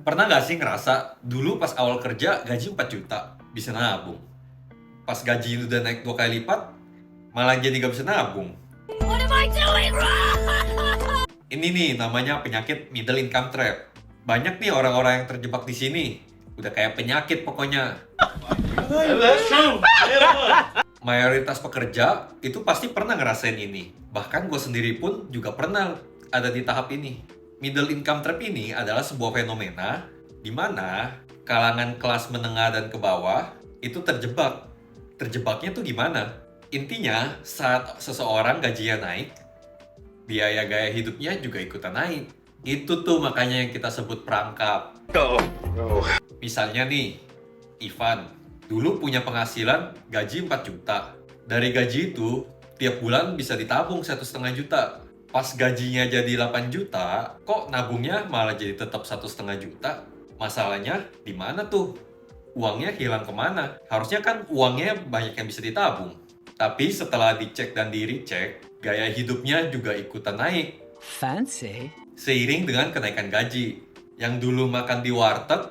Pernah nggak sih ngerasa dulu pas awal kerja gaji 4 juta bisa nabung. Pas gaji udah naik 2 kali lipat malah jadi nggak bisa nabung. What am I doing wrong? Ini nih namanya penyakit middle income trap. Banyak nih orang-orang yang terjebak di sini. Udah kayak penyakit pokoknya. Mayoritas pekerja itu pasti pernah ngerasain ini. Bahkan gue sendiri pun juga pernah ada di tahap ini. Middle income trap ini adalah sebuah fenomena di mana kalangan kelas menengah dan ke bawah itu terjebak. Terjebaknya tuh gimana? Intinya saat seseorang gajinya naik, biaya gaya hidupnya juga ikutan naik. Itu tuh makanya yang kita sebut perangkap. Misalnya nih, Ivan dulu punya penghasilan gaji 4 juta. Dari gaji itu, tiap bulan bisa ditabung 1,5 juta. Pas gajinya jadi 8 juta, kok nabungnya malah jadi tetap 1,5 juta? Masalahnya di mana tuh? Uangnya hilang kemana? Harusnya kan uangnya banyak yang bisa ditabung. Tapi setelah dicek dan di-recheck, gaya hidupnya juga ikutan naik. Fancy. Seiring dengan kenaikan gaji. Yang dulu makan di warteg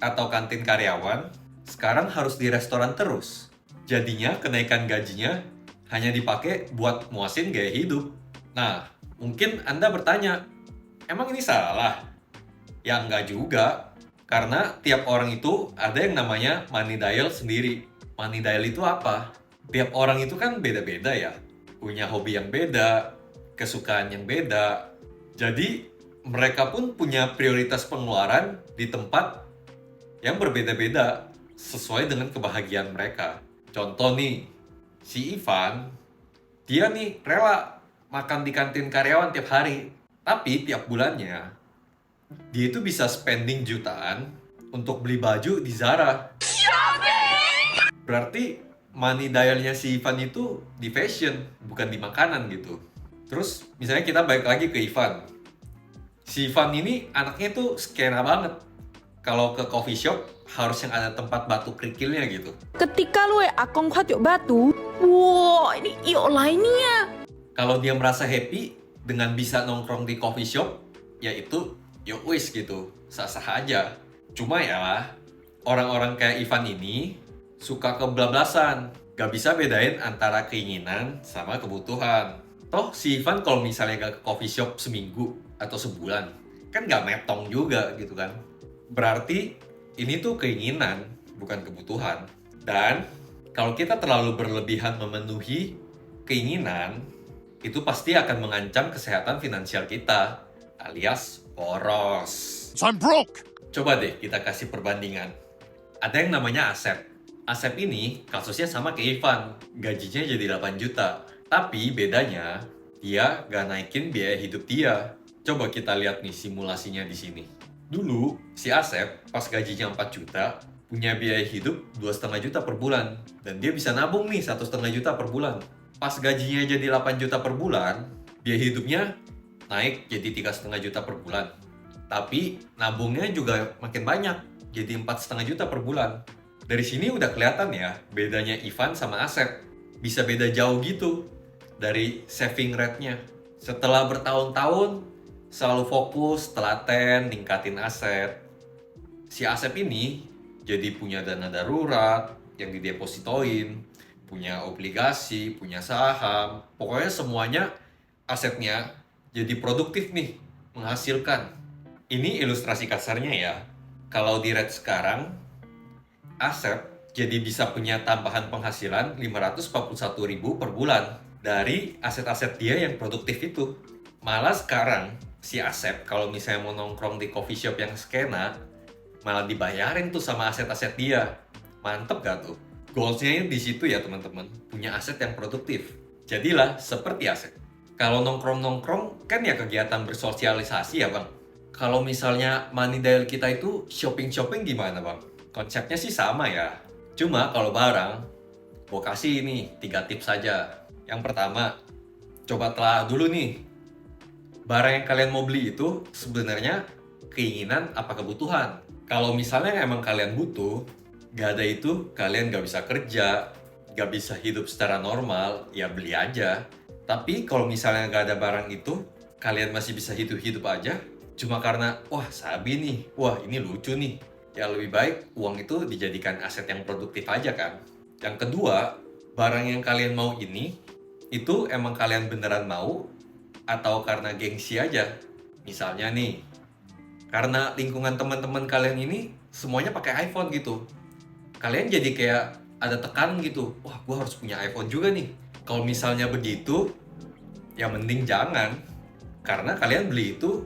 atau kantin karyawan, sekarang harus di restoran terus. Jadinya kenaikan gajinya hanya dipakai buat muasin gaya hidup. Nah, mungkin Anda bertanya, emang ini salah? Ya enggak juga, karena tiap orang itu ada yang namanya money dial sendiri. Money dial itu apa? Tiap orang itu kan beda-beda ya, punya hobi yang beda, kesukaan yang beda. Jadi, mereka pun punya prioritas pengeluaran di tempat yang berbeda-beda sesuai dengan kebahagiaan mereka. Contoh nih, si Ivan, dia nih rela makan di kantin karyawan tiap hari. Tapi tiap bulannya, dia itu bisa spending jutaan untuk beli baju di Zara. Berarti money dialnya si Ivan itu di fashion, bukan di makanan gitu. Terus misalnya kita balik lagi ke Ivan. Si Ivan ini anaknya tuh skena banget. Kalau ke coffee shop harus yang ada tempat batu kerikilnya gitu. Ketika lu akong yuk batu, wow, ini yuk lainnya. Kalau dia merasa happy dengan bisa nongkrong di coffee shop, ya itu yuk wis gitu, sah-sah aja. Cuma ya, orang-orang kayak Ivan ini suka kebablasan. Gak bisa bedain antara keinginan sama kebutuhan. Toh si Ivan kalau misalnya gak ke coffee shop seminggu atau sebulan, kan gak metong juga gitu kan. Berarti ini tuh keinginan, bukan kebutuhan. Dan kalau kita terlalu berlebihan memenuhi keinginan, itu pasti akan mengancam kesehatan finansial kita, alias boros. I'm broke. Coba deh kita kasih perbandingan. Ada yang namanya Asep. Asep ini kasusnya sama kayak Ivan, gajinya jadi 8 juta. Tapi bedanya, dia gak naikin biaya hidup dia. Coba kita lihat nih simulasinya di sini. Dulu, si Asep pas gajinya 4 juta, punya biaya hidup 2,5 juta per bulan. Dan dia bisa nabung nih 1,5 juta per bulan. Pas gajinya jadi 8 juta per bulan, biaya hidupnya naik jadi 3,5 juta per bulan. Tapi nabungnya juga makin banyak, jadi 4,5 juta per bulan. Dari sini udah kelihatan ya, bedanya Ivan sama Asep. Bisa beda jauh gitu dari saving rate-nya. Setelah bertahun-tahun, selalu fokus, telaten, ningkatin aset. Si Asep ini jadi punya dana darurat yang didepositoin, punya obligasi, punya saham. Pokoknya semuanya asetnya jadi produktif nih, menghasilkan. Ini ilustrasi kasarnya ya. Kalau di rate sekarang, Asep jadi bisa punya tambahan penghasilan 541.000 per bulan dari aset-aset dia yang produktif itu. Malah sekarang si Asep kalau misalnya mau nongkrong di coffee shop yang skena, malah dibayarin tuh sama aset-aset dia. Mantep gak tuh? Goalsnya di situ ya teman-teman, punya aset yang produktif. Jadilah seperti Asep. Kalau nongkrong-nongkrong kan ya kegiatan bersosialisasi ya bang. Kalau misalnya money dial kita itu shopping-shopping gimana bang? Konsepnya sih sama ya. Cuma kalau barang, gue kasih ini 3 tips saja. Yang pertama, coba telah dulu nih. Barang yang kalian mau beli itu sebenarnya keinginan apa kebutuhan. Kalau misalnya emang kalian butuh, gak ada itu kalian gak bisa kerja, gak bisa hidup secara normal, ya beli aja. Tapi kalau misalnya gak ada barang itu, kalian masih bisa hidup-hidup aja, cuma karena, wah sabi nih, wah ini lucu nih. Ya lebih baik uang itu dijadikan aset yang produktif aja kan. Yang kedua, barang yang kalian mau ini, itu emang kalian beneran mau atau karena gengsi aja. Misalnya nih, karena lingkungan teman-teman kalian ini semuanya pakai iPhone gitu. Kalian jadi kayak ada tekanan gitu. Wah, gue harus punya iPhone juga nih. Kalau misalnya begitu, ya mending jangan. Karena kalian beli itu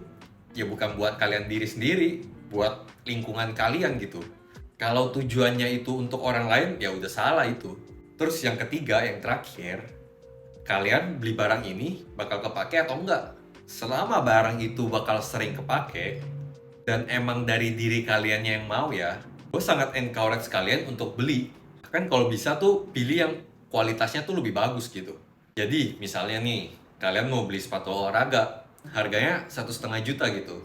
ya bukan buat kalian diri sendiri, buat lingkungan kalian gitu. Kalau tujuannya itu untuk orang lain, ya udah salah itu. Terus yang ketiga, yang terakhir, kalian beli barang ini bakal kepake atau enggak? Selama barang itu bakal sering kepake, dan emang dari diri kalian yang mau ya, gue sangat encourage kalian untuk beli. Kan kalau bisa tuh pilih yang kualitasnya tuh lebih bagus gitu. Jadi misalnya nih, kalian mau beli sepatu olahraga, harganya 1,5 juta gitu.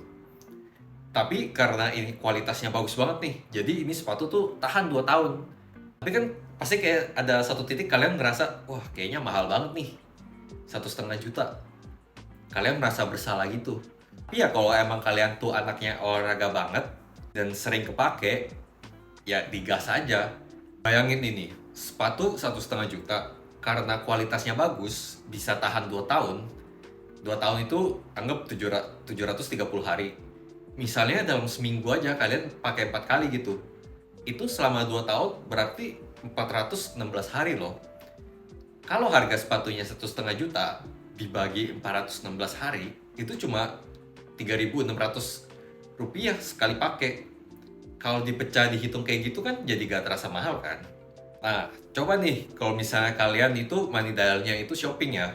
Tapi karena ini kualitasnya bagus banget nih, jadi ini sepatu tuh tahan 2 tahun. Tapi kan pasti kayak ada satu titik kalian ngerasa, wah kayaknya mahal banget nih, 1,5 juta. Kalian merasa bersalah gitu. Tapi ya kalau emang kalian tuh anaknya olahraga banget dan sering kepake, ya digas aja. Bayangin ini, sepatu 1,5 juta karena kualitasnya bagus, bisa tahan 2 tahun. 2 tahun itu anggap 730 hari. Misalnya dalam seminggu aja kalian pakai 4 kali gitu. Itu selama 2 tahun berarti 416 hari loh. Kalau harga sepatunya 1,5 juta dibagi 416 hari, itu cuma 3.600 rupiah sekali pakai. Kalau dipecah dihitung kayak gitu kan jadi gak terasa mahal kan. Nah, coba nih kalau misalnya kalian itu money dialnya itu shopping ya.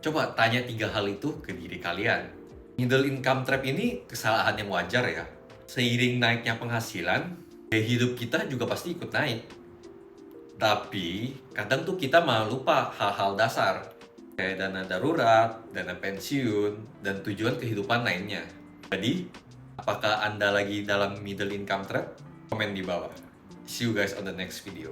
Coba tanya 3 hal itu ke diri kalian. Middle income trap ini kesalahan yang wajar ya. Seiring naiknya penghasilan, gaya hidup kita juga pasti ikut naik. Tapi kadang tuh kita malah lupa hal-hal dasar kayak dana darurat, dana pensiun, dan tujuan kehidupan lainnya. Jadi, apakah Anda lagi dalam middle income trap? Komen di bawah. See you guys on the next video.